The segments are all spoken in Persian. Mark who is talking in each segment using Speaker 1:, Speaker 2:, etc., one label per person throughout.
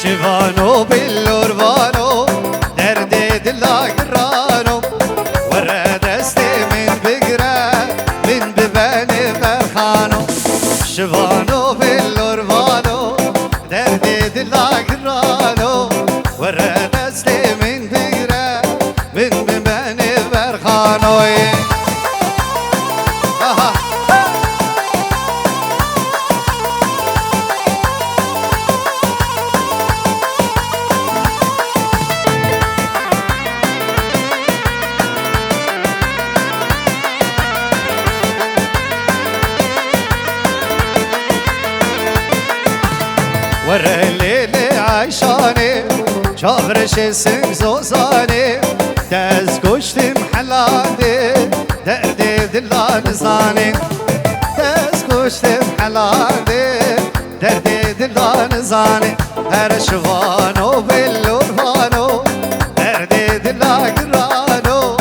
Speaker 1: شفانو باللوربانو درد دلا قرانو ورا دستي من بقرا من بباني فرحانو شفانو باللوربانو درد دلا قرانو ورا دستي من بقرا من بباني فرحانو ورا الليل عايشاني شافرش اسم زوزاني تاز كشت محلاني دردي دلان زاني تاز كشت محلاني دردي دلان زاني هر شوانو باللورفانو دردي دلا قرانو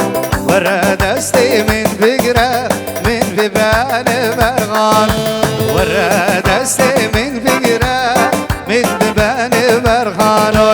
Speaker 1: ورا دستي من بقرا من ببان برغان ورا دستي من بقرا من ببان برغانو